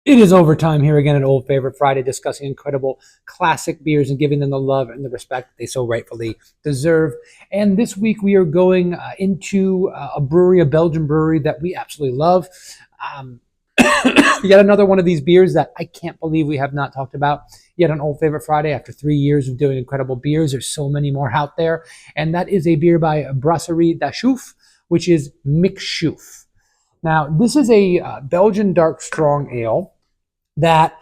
It is overtime here again at Old Favorite Friday, discussing incredible classic beers and giving them the love and the respect they so rightfully deserve. And this week we are going into a brewery, a Belgian brewery that we absolutely love. Um, Yet another one of these beers that I can't believe we have not talked about yet on Old Favorite Friday after 3 years of doing incredible beers. There's so many more out there. And that is a beer by Brasserie de Chouffe, which is Mc Chouffe. Now, this is a Belgian Dark Strong Ale that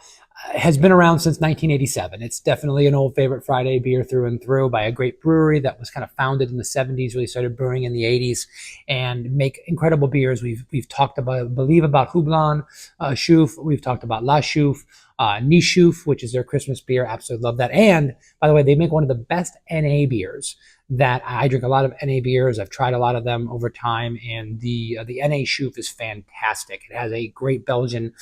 has been around since 1987. It's definitely an Old Favorite Friday beer through and through by a great brewery that was kind of founded in the 70s, really started brewing in the 80s, and make incredible beers. We've talked about, I believe, about Houblon Chouffe. We've talked about La Chouffe, Ni Chouffe, which is their Christmas beer. Absolutely love that. And by the way, they make one of the best NA beers that I drink a lot of NA beers. I've tried a lot of them over time, and the NA Chouffe is fantastic. It has a great Belgian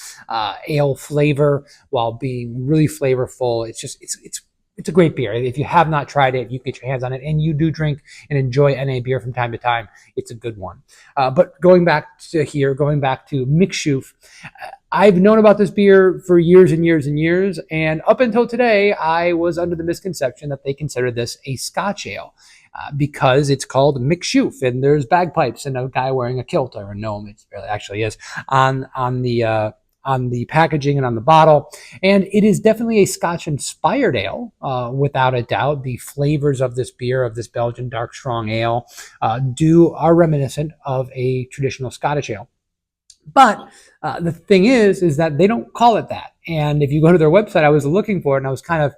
ale flavor while being really flavorful. It's a great beer. If you have not tried it, you can get your hands on it, and you do drink and enjoy NA beer from time to time. It's a good one. But going back to Mc Chouffe, I've known about this beer for years and years and years, and up until today, I was under the misconception that they consider this a Scotch ale. Because it's called Mc Chouffe, and there's bagpipes and a guy wearing a kilt or a gnome. It really actually is on the packaging and on the bottle. And it is definitely a Scotch inspired ale, without a doubt. The flavors of this beer, of this Belgian Dark Strong Ale, are reminiscent of a traditional Scottish ale. But the thing is that they don't call it that. And if you go to their website, I was looking for it and I was kind of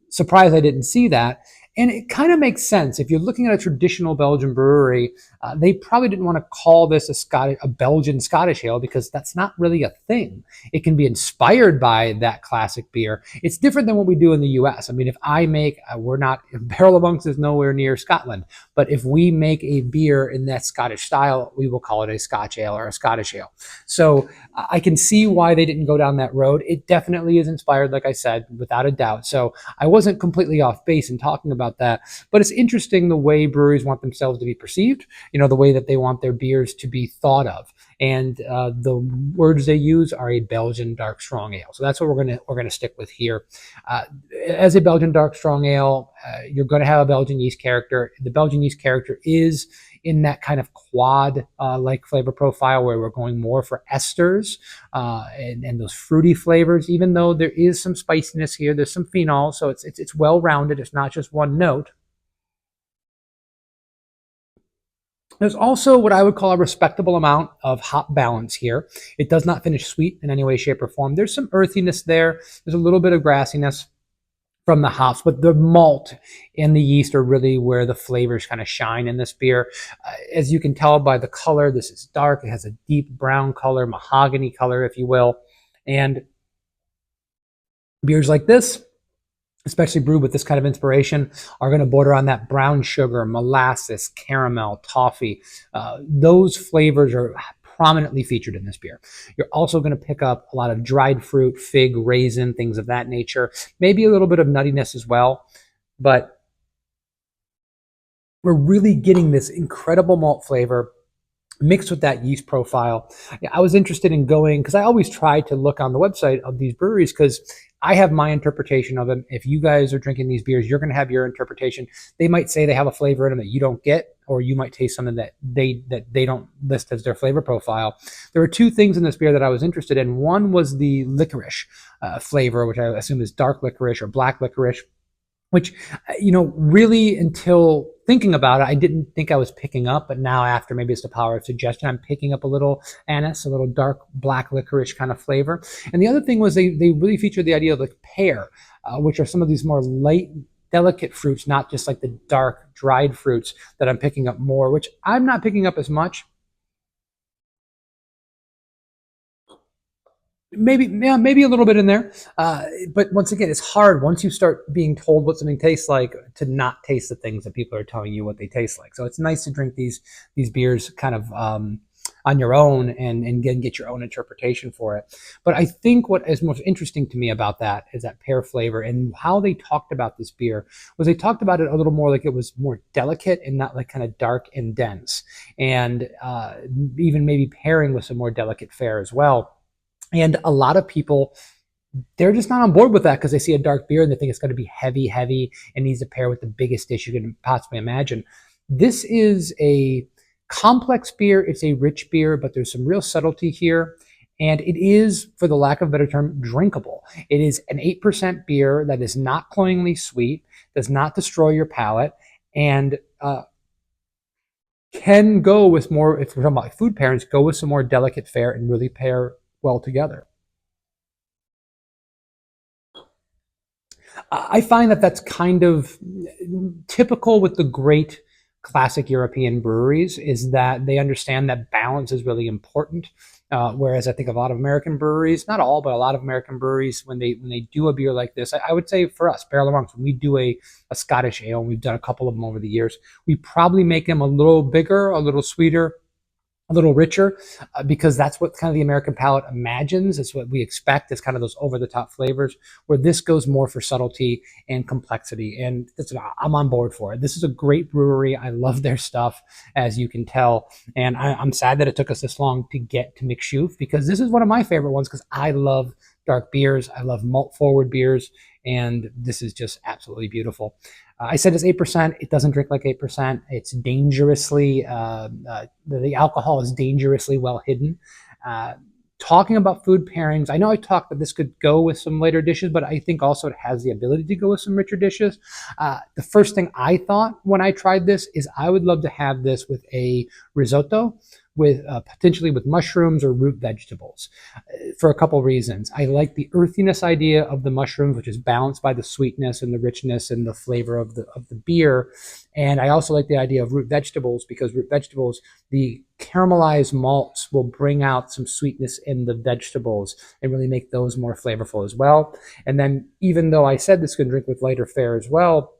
surprised I didn't see that. And it kind of makes sense. If you're looking at a traditional Belgian brewery, they probably didn't want to call this a Belgian Scottish ale because that's not really a thing. It can be inspired by that classic beer. It's different than what we do in the U.S. I mean, if I make, we're not, Barrel of Monks is nowhere near Scotland, but if we make a beer in that Scottish style, we will call it a Scotch ale or a Scottish ale. So I can see why they didn't go down that road. It definitely is inspired, like I said, without a doubt. So I wasn't completely off base in talking about that, but it's interesting the way breweries want themselves to be perceived, the way that they want their beers to be thought of. And the words they use are a Belgian dark strong ale. So that's what we're gonna stick with here. Uh, as a Belgian dark strong ale, you're going to have a Belgian yeast character. The Belgian yeast character is in that kind of quad like flavor profile where we're going more for esters and those fruity flavors. Even though there is some spiciness here, there's some phenol, so it's well rounded. It's not just one note. There's also what I would call a respectable amount of hop balance here. It does not finish sweet in any way, shape, or form. There's some earthiness there. There's a little bit of grassiness from the hops, but the malt and the yeast are really where the flavors kind of shine in this beer. As you can tell by the color, this is dark. It has a deep brown color, mahogany color, if you will. And beers like this, especially brewed with this kind of inspiration, are going to border on that brown sugar, molasses, caramel, toffee. Those flavors are prominently featured in this beer. You're also going to pick up a lot of dried fruit, fig, raisin, things of that nature. Maybe a little bit of nuttiness as well, but we're really getting this incredible malt flavor mixed with that yeast profile. Yeah, I was interested in going because I always try to look on the website of these breweries because I have my interpretation of them. If you guys are drinking these beers, you're going to have your interpretation. They might say they have a flavor in them that you don't get, or you might taste something that they don't list as their flavor profile. There were two things in this beer that I was interested in. One was the licorice flavor, which I assume is dark licorice or black licorice, which, really until thinking about it, I didn't think I was picking up, but now after maybe it's the power of suggestion, I'm picking up a little anise, a little dark black licorice kind of flavor. And the other thing was they really featured the idea of like pear, which are some of these more light, delicate fruits, not just like the dark dried fruits that I'm picking up more, which I'm not picking up as much. Maybe a little bit in there, but once again, it's hard once you start being told what something tastes like to not taste the things that people are telling you what they taste like. So it's nice to drink these beers kind of on your own and get your own interpretation for it. But I think what is most interesting to me about that is that pear flavor, and how they talked about this beer was they talked about it a little more like it was more delicate and not like kind of dark and dense, and even maybe pairing with some more delicate fare as well. And a lot of people, they're just not on board with that because they see a dark beer and they think it's going to be heavy, heavy, and needs to pair with the biggest dish you can possibly imagine. This is a complex beer. It's a rich beer, but there's some real subtlety here. And it is, for the lack of a better term, drinkable. It is an 8% beer that is not cloyingly sweet, does not destroy your palate, and can go with more, if we're talking about food pairings, go with some more delicate fare and really pair well together. I find that that's kind of typical with the great classic European breweries, is that they understand that balance is really important. Whereas I think a lot of American breweries, not all, but a lot of American breweries, when they do a beer like this, I would say for us, Barrel of Monks, when we do a Scottish ale, and we've done a couple of them over the years, we probably make them a little bigger, a little sweeter, a little richer, because that's what kind of the American palate imagines. It's what we expect. It's kind of those over the top flavors, where this goes more for subtlety and complexity. And I'm on board for it. This is a great brewery. I love their stuff, as you can tell. And I'm sad that it took us this long to get to Mc Chouffe, because this is one of my favorite ones, because I love dark beers. I love malt forward beers. And this is just absolutely beautiful. I said it's 8%. It doesn't drink like 8%. It's dangerously, the alcohol is dangerously well hidden. Uh, Talking about food pairings, I know I talked that this could go with some later dishes, but I think also it has the ability to go with some richer dishes. The first thing I thought when I tried this is I would love to have this with a risotto, with potentially with mushrooms or root vegetables, for a couple reasons. I like the earthiness idea of the mushrooms, which is balanced by the sweetness and the richness and the flavor of the beer. And I also like the idea of root vegetables, because root vegetables, the caramelized malts will bring out some sweetness in the vegetables and really make those more flavorful as well. And then, even though I said this can drink with lighter fare as well,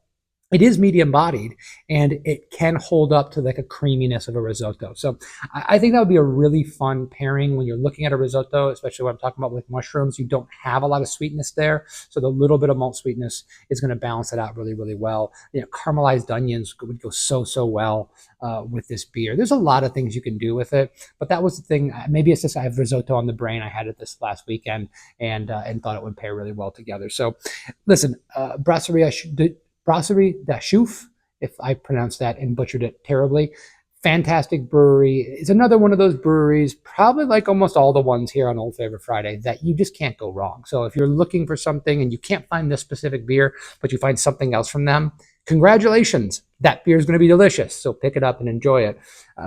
it is medium bodied, and it can hold up to like a creaminess of a risotto. So I think that would be a really fun pairing when you're looking at a risotto, especially what I'm talking about with mushrooms. You don't have a lot of sweetness there, so the little bit of malt sweetness is going to balance it out really, really well. Caramelized onions would go so well with this beer. There's a lot of things you can do with it, but that was the thing. Maybe it's just I have risotto on the brain. I had it this last weekend, and thought it would pair really well together. So listen, Brasserie da Chouffe, if I pronounced that and butchered it terribly. Fantastic brewery. It's another one of those breweries, probably like almost all the ones here on Old Favorite Friday, that you just can't go wrong. So if you're looking for something and you can't find this specific beer, but you find something else from them, congratulations. That beer is going to be delicious. So pick it up and enjoy it.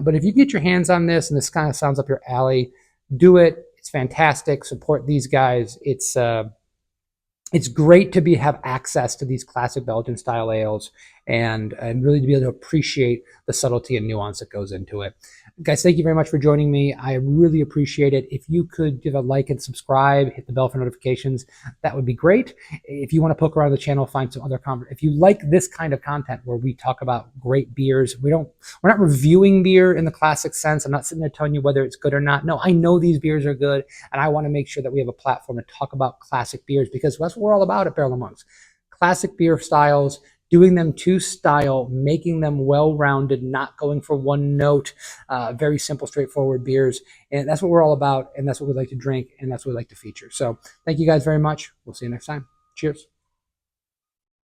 But if you get your hands on this and this kind of sounds up your alley, do it. It's fantastic. Support these guys. It's great to have access to these classic Belgian style ales, and really to be able to appreciate the subtlety and nuance that goes into it. Guys, thank you very much for joining me. I really appreciate it. If you could give a like and subscribe, hit the bell for notifications, that would be great. If you want to poke around the channel, find some other content. If you like this kind of content where we talk about great beers, we're not reviewing beer in the classic sense. I'm not sitting there telling you whether it's good or not. No, I know these beers are good, and I want to make sure that we have a platform to talk about classic beers, because that's what we're all about at Barrel of Monks. Classic beer styles, doing them to style, making them well-rounded, not going for one note, very simple, straightforward beers. And that's what we're all about, and that's what we like to drink, and that's what we like to feature. So thank you guys very much. We'll see you next time. Cheers.